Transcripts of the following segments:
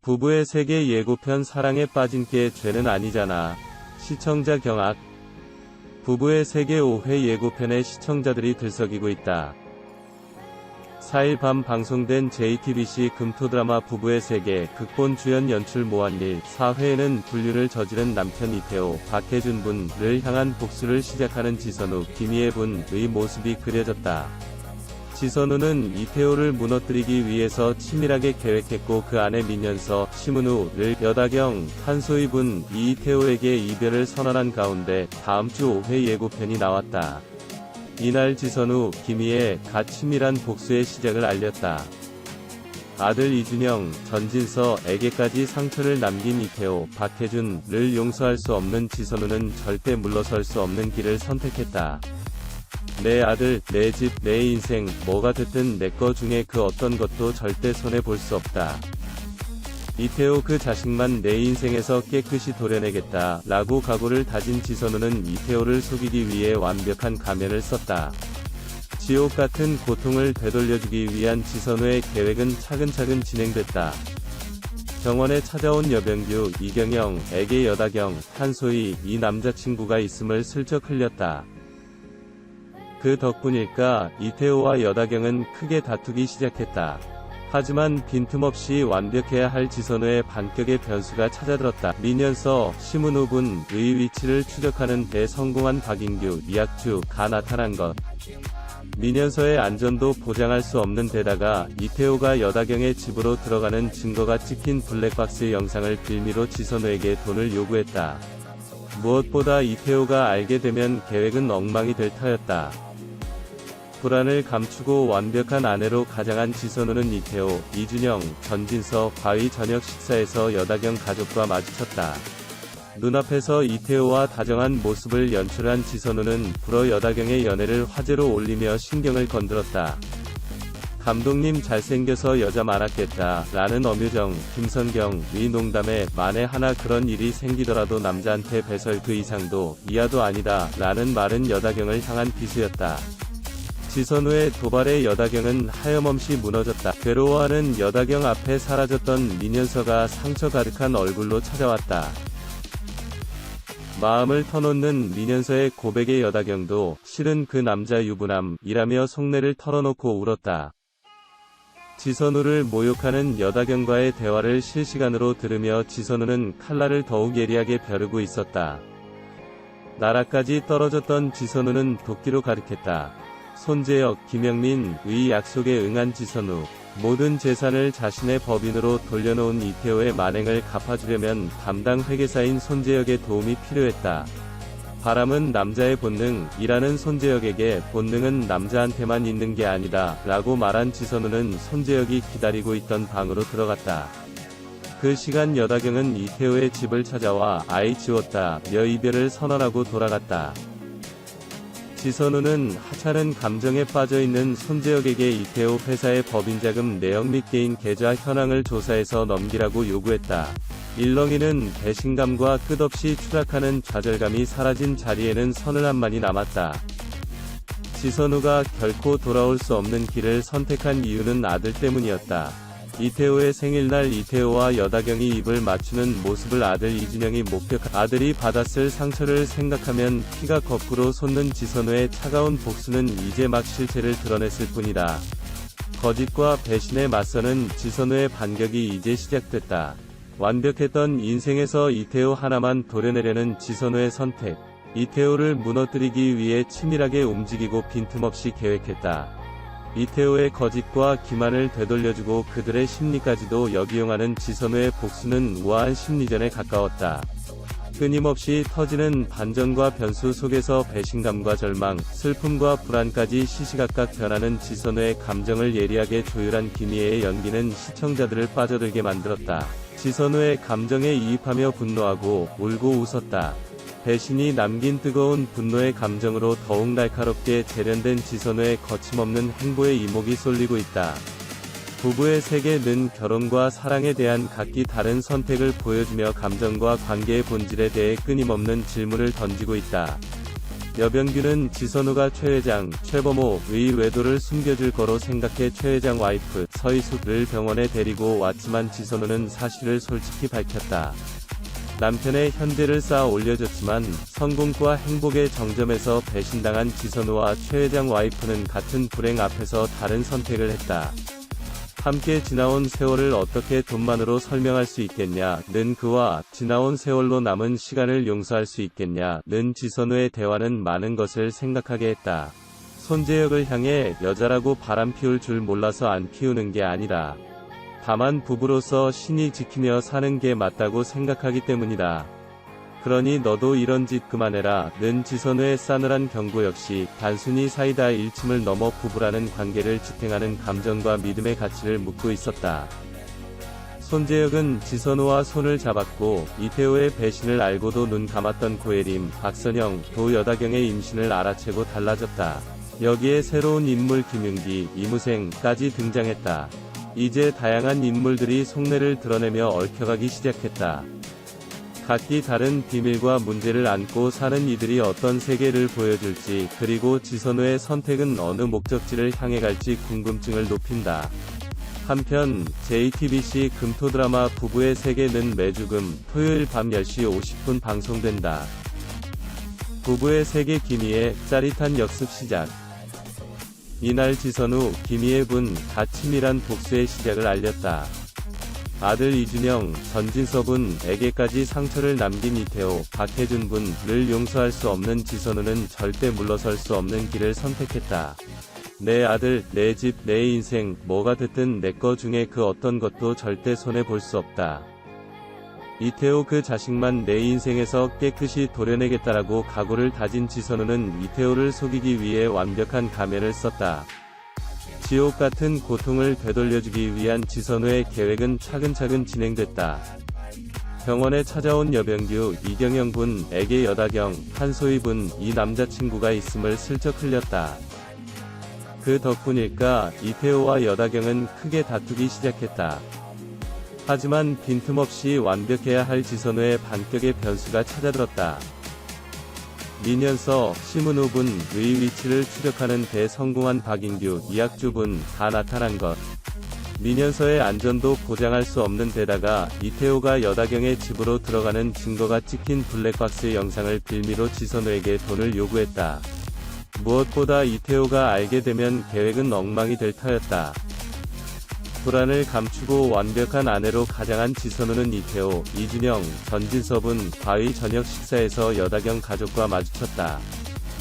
부부의 세계 예고편 사랑에 빠진 게 죄는 아니잖아. 시청자 경악. 부부의 세계 5회 예고편에 시청자들이 들썩이고 있다. 4일 밤 방송된 JTBC 금토 드라마 부부의 세계 극본 주연 연출 모한일 4회에는 불륜을 저지른 남편 이태호, 박해준 분을 향한 복수를 시작하는 지선우, 김희애 분의 모습이 그려졌다. 지선우는 이태호를 무너뜨리기 위해서 치밀하게 계획했고 그 아내 민현서, 심은우를 여다경, 한소희 분, 이태호에게 이별을 선언한 가운데 다음 주 5회 예고편이 나왔다. 이날 지선우, 김희애 갓 치밀한 복수의 시작을 알렸다. 아들 이준영, 전진서에게까지 상처를 남긴 이태호, 박해준을 용서할 수 없는 지선우는 절대 물러설 수 없는 길을 선택했다. 내 아들, 내 집, 내 인생, 뭐가 됐든 내 거 중에 그 어떤 것도 절대 손해 볼 수 없다. 이태호 그 자식만 내 인생에서 깨끗이 도려내겠다 라고 각오를 다진 지선우는 이태호를 속이기 위해 완벽한 가면을 썼다. 지옥 같은 고통을 되돌려주기 위한 지선우의 계획은 차근차근 진행됐다. 병원에 찾아온 여병규, 이경영에게 여다경, 한소희, 이 남자친구가 있음을 슬쩍 흘렸다. 그 덕분일까 이태호와 여다경은 크게 다투기 시작했다. 하지만 빈틈없이 완벽해야 할 지선우의 반격의 변수가 찾아들었다. 민현서, 심은우 분의 위치를 추적하는 데 성공한 박인규, 이학주가 나타난 것. 민현서의 안전도 보장할 수 없는 데다가 이태호가 여다경의 집으로 들어가는 증거가 찍힌 블랙박스 영상을 빌미로 지선우에게 돈을 요구했다. 무엇보다 이태호가 알게 되면 계획은 엉망이 될 터였다. 불안을 감추고 완벽한 아내로 가장한 지선우는 이태호, 이준영, 전진서과의 저녁 식사에서 여다경 가족과 마주쳤다. 눈앞에서 이태호와 다정한 모습을 연출한 지선우는 불어 여다경의 연애를 화제로 올리며 신경을 건드렸다. 감독님 잘생겨서 여자 많았겠다 라는 엄유정, 김선경의 농담에 만에 하나 그런 일이 생기더라도 남자한테 배설 그 이상도 이하도 아니다 라는 말은 여다경을 향한 비수였다. 지선우의 도발에 여다경은 하염없이 무너졌다. 괴로워하는 여다경 앞에 사라졌던 민현서가 상처 가득한 얼굴로 찾아왔다. 마음을 터놓는 민현서의 고백에 여다경도 실은 그 남자 유부남이라며 속내를 털어놓고 울었다. 지선우를 모욕하는 여다경과의 대화를 실시간으로 들으며 지선우는 칼날을 더욱 예리하게 벼르고 있었다. 나라까지 떨어졌던 지선우는 도끼로 가득했다. 손재혁, 김영민의 약속에 응한 지선우. 모든 재산을 자신의 법인으로 돌려놓은 이태호의 만행을 갚아주려면 담당 회계사인 손재혁의 도움이 필요했다. 바람은 남자의 본능이라는 손재혁에게 본능은 남자한테만 있는 게 아니다 라고 말한 지선우는 손재혁이 기다리고 있던 방으로 들어갔다. 그 시간 여다경은 이태호의 집을 찾아와 아이 지웠다며 이별을 선언하고 돌아갔다. 지선우는 하찮은 감정에 빠져있는 손재혁에게 이태호 회사의 법인자금 내역 및 개인 계좌 현황을 조사해서 넘기라고 요구했다. 일렁이는 배신감과 끝없이 추락하는 좌절감이 사라진 자리에는 서늘함만이 남았다. 지선우가 결코 돌아올 수 없는 길을 선택한 이유는 아들 때문이었다. 이태호의 생일날 이태호와 여다경이 입을 맞추는 모습을 아들 이준영이 목격한 아들이 받았을 상처를 생각하면 피가 거꾸로 솟는 지선우의 차가운 복수는 이제 막 실체를 드러냈을 뿐이다. 거짓과 배신에 맞서는 지선우의 반격이 이제 시작됐다. 완벽했던 인생에서 이태호 하나만 도려내려는 지선우의 선택. 이태호를 무너뜨리기 위해 치밀하게 움직이고 빈틈없이 계획했다. 이태호의 거짓과 기만을 되돌려주고 그들의 심리까지도 역이용하는 지선우의 복수는 우아한 심리전에 가까웠다. 끊임없이 터지는 반전과 변수 속에서 배신감과 절망, 슬픔과 불안까지 시시각각 변하는 지선우의 감정을 예리하게 조율한 김희애의 연기는 시청자들을 빠져들게 만들었다. 지선우의 감정에 이입하며 분노하고 울고 웃었다. 배신이 남긴 뜨거운 분노의 감정으로 더욱 날카롭게 재련된 지선우의 거침없는 행보에 이목이 쏠리고 있다. 부부의 세계는 결혼과 사랑에 대한 각기 다른 선택을 보여주며 감정과 관계의 본질에 대해 끊임없는 질문을 던지고 있다. 여병규는 지선우가 최 회장, 최범호의 외도를 숨겨줄 거로 생각해 최 회장 와이프, 서희숙을 병원에 데리고 왔지만 지선우는 사실을 솔직히 밝혔다. 남편의 현대를 쌓아 올려줬지만 성공과 행복의 정점에서 배신당한 지선우와 최 회장 와이프는 같은 불행 앞에서 다른 선택을 했다. 함께 지나온 세월을 어떻게 돈만으로 설명할 수 있겠냐?는 그와 지나온 세월로 남은 시간을 용서할 수 있겠냐?는 지선우의 대화는 많은 것을 생각하게 했다. 손재혁을 향해 여자라고 바람 피울 줄 몰라서 안 피우는 게 아니라 다만 부부로서 신이 지키며 사는 게 맞다고 생각하기 때문이다. 그러니 너도 이런 짓 그만해라 는 지선우의 싸늘한 경고 역시 단순히 사이다 일침을 넘어 부부라는 관계를 지탱하는 감정과 믿음의 가치를 묻고 있었다. 손재혁은 지선우와 손을 잡았고 이태호의 배신을 알고도 눈 감았던 고혜림, 박선영, 도 여다경의 임신을 알아채고 달라졌다. 여기에 새로운 인물 김윤기, 이무생까지 등장했다. 이제 다양한 인물들이 속내를 드러내며 얽혀가기 시작했다. 각기 다른 비밀과 문제를 안고 사는 이들이 어떤 세계를 보여줄지, 그리고 지선우의 선택은 어느 목적지를 향해 갈지 궁금증을 높인다. 한편 JTBC 금토 드라마 부부의 세계는 매주 금, 토요일 밤 10시 50분 방송된다. 부부의 세계 김희애 짜릿한 역습 시작. 이날 지선우, 김희애 군 갓 치밀한 복수의 시작을 알렸다. 아들 이준영, 전진섭은에게까지 상처를 남긴 이태호, 박혜준 군을 용서할 수 없는 지선우는 절대 물러설 수 없는 길을 선택했다. 내 아들, 내 집, 내 인생, 뭐가 됐든 내 거 중에 그 어떤 것도 절대 손해볼 수 없다. 이태호 그 자식만 내 인생에서 깨끗이 도려내겠다라고 각오를 다진 지선우는 이태호를 속이기 위해 완벽한 가면을 썼다. 지옥 같은 고통을 되돌려주기 위한 지선우의 계획은 차근차근 진행됐다. 병원에 찾아온 여병규, 이경영 군에게 여다경, 한소희 군, 이 남자친구가 있음을 슬쩍 흘렸다. 그 덕분일까, 이태호와 여다경은 크게 다투기 시작했다. 하지만 빈틈없이 완벽해야 할 지선우의 반격의 변수가 찾아들었다. 민현서, 심은우 군의 위치를 추적하는 데 성공한 박인규, 이학주 군 다 나타난 것. 민현서의 안전도 보장할 수 없는 데다가 이태호가 여다경의 집으로 들어가는 증거가 찍힌 블랙박스 영상을 빌미로 지선우에게 돈을 요구했다. 무엇보다 이태호가 알게 되면 계획은 엉망이 될 터였다. 불안을 감추고 완벽한 아내로 가장한 지선우는 이태호, 이준영, 전진섭은 과의 저녁 식사에서 여다경 가족과 마주쳤다.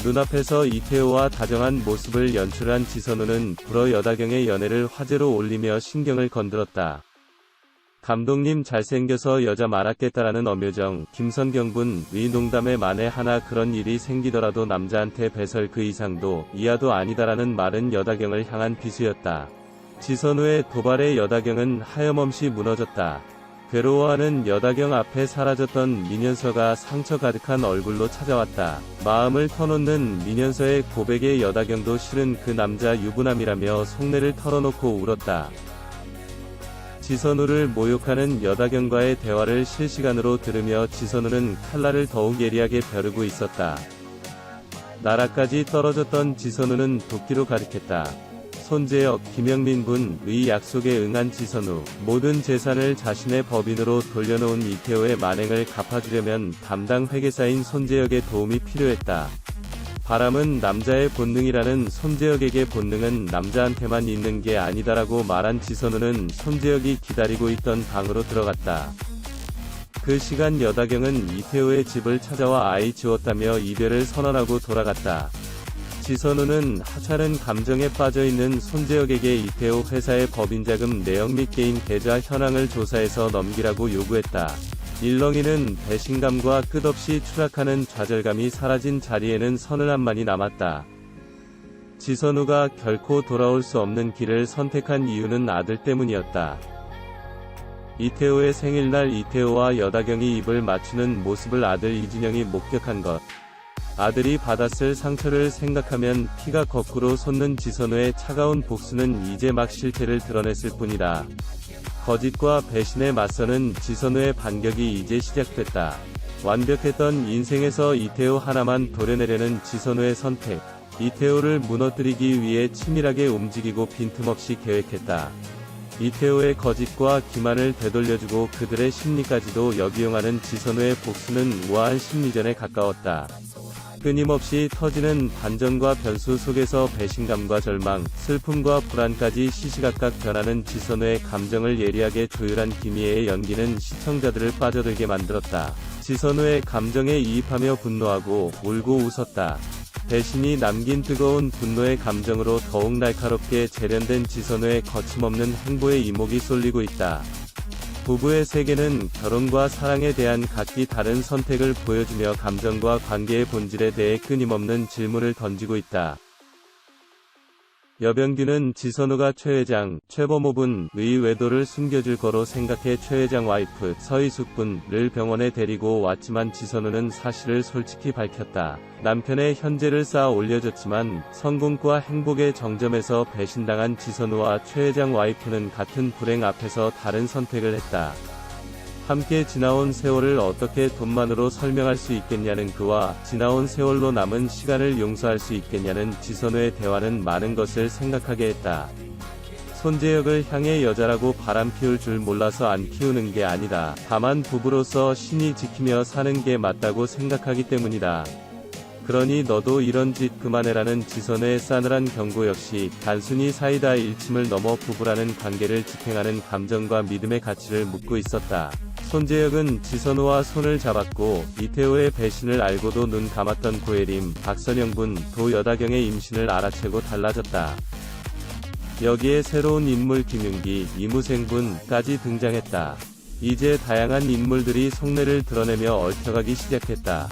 눈앞에서 이태호와 다정한 모습을 연출한 지선우는 불어 여다경의 연애를 화제로 올리며 신경을 건드렸다. 감독님 잘생겨서 여자 많았겠다라는 엄효정, 김선경 군의 농담에 만에 하나 그런 일이 생기더라도 남자한테 배설 그 이상도 이하도 아니다라는 말은 여다경을 향한 비수였다. 지선우의 도발에 여다경은 하염없이 무너졌다. 괴로워하는 여다경 앞에 사라졌던 민현서가 상처 가득한 얼굴로 찾아왔다. 마음을 터놓는 민현서의 고백에 여다경도 실은 그 남자 유부남이라며 속내를 털어놓고 울었다. 지선우를 모욕하는 여다경과의 대화를 실시간으로 들으며 지선우는 칼날을 더욱 예리하게 벼르고 있었다. 나라까지 떨어졌던 지선우는 도끼로 가득했다. 손재혁, 김영민 군의 약속에 응한 지선우, 모든 재산을 자신의 법인으로 돌려놓은 이태호의 만행을 갚아주려면 담당 회계사인 손재혁의 도움이 필요했다. 바람은 남자의 본능이라는 손재혁에게 본능은 남자한테만 있는 게 아니다라고 말한 지선우는 손재혁이 기다리고 있던 방으로 들어갔다. 그 시간 여다경은 이태호의 집을 찾아와 아이 지웠다며 이별을 선언하고 돌아갔다. 지선우는 하찮은 감정에 빠져있는 손재혁에게 이태호 회사의 법인자금 내역 및 개인 계좌 현황을 조사해서 넘기라고 요구했다. 일렁이는 배신감과 끝없이 추락하는 좌절감이 사라진 자리에는 서늘함만이 남았다. 지선우가 결코 돌아올 수 없는 길을 선택한 이유는 아들 때문이었다. 이태호의 생일날 이태호와 여다경이 입을 맞추는 모습을 아들 이준영이 목격한 것. 아들이 받았을 상처를 생각하면 피가 거꾸로 솟는 지선우의 차가운 복수는 이제 막 실태를 드러냈을 뿐이다. 거짓과 배신에 맞서는 지선우의 반격이 이제 시작됐다. 완벽했던 인생에서 이태호 하나만 도려내려는 지선우의 선택. 이태호를 무너뜨리기 위해 치밀하게 움직이고 빈틈없이 계획했다. 이태호의 거짓과 기만을 되돌려주고 그들의 심리까지도 역이용하는 지선우의 복수는 우아한 심리전에 가까웠다. 끊임없이 터지는 반전과 변수 속에서 배신감과 절망, 슬픔과 불안까지 시시각각 변하는 지선우의 감정을 예리하게 조율한 김희애의 연기는 시청자들을 빠져들게 만들었다. 지선우의 감정에 이입하며 분노하고 울고 웃었다. 배신이 남긴 뜨거운 분노의 감정으로 더욱 날카롭게 재련된 지선우의 거침없는 행보에 이목이 쏠리고 있다. 부부의 세계는 결혼과 사랑에 대한 각기 다른 선택을 보여주며 감정과 관계의 본질에 대해 끊임없는 질문을 던지고 있다. 여병규는 지선우가 최 회장, 최범호분의 외도를 숨겨줄 거로 생각해 최 회장 와이프 서희숙분을 병원에 데리고 왔지만 지선우는 사실을 솔직히 밝혔다. 남편의 현재를 쌓아 올려줬지만 성공과 행복의 정점에서 배신당한 지선우와 최 회장 와이프는 같은 불행 앞에서 다른 선택을 했다. 함께 지나온 세월을 어떻게 돈만으로 설명할 수 있겠냐는 그와 지나온 세월로 남은 시간을 용서할 수 있겠냐는 지선우의 대화는 많은 것을 생각하게 했다. 손재혁을 향해 여자라고 바람 피울 줄 몰라서 안 키우는 게 아니다. 다만 부부로서 신이 지키며 사는 게 맞다고 생각하기 때문이다. 그러니 너도 이런 짓 그만해라는 지선우의 싸늘한 경고 역시 단순히 사이다 일침을 넘어 부부라는 관계를 지탱하는 감정과 믿음의 가치를 묻고 있었다. 손재혁은 지선우와 손을 잡았고 이태호의 배신을 알고도 눈 감았던 고혜림, 박선영분, 도여다경의 임신을 알아채고 달라졌다. 여기에 새로운 인물 김윤기, 이무생분까지 등장했다. 이제 다양한 인물들이 속내를 드러내며 얽혀가기 시작했다.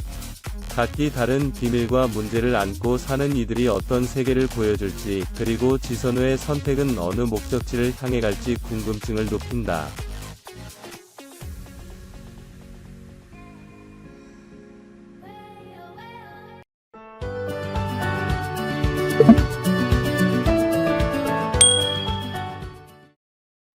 각기 다른 비밀과 문제를 안고 사는 이들이 어떤 세계를 보여줄지, 그리고 지선우의 선택은 어느 목적지를 향해 갈지 궁금증을 높인다.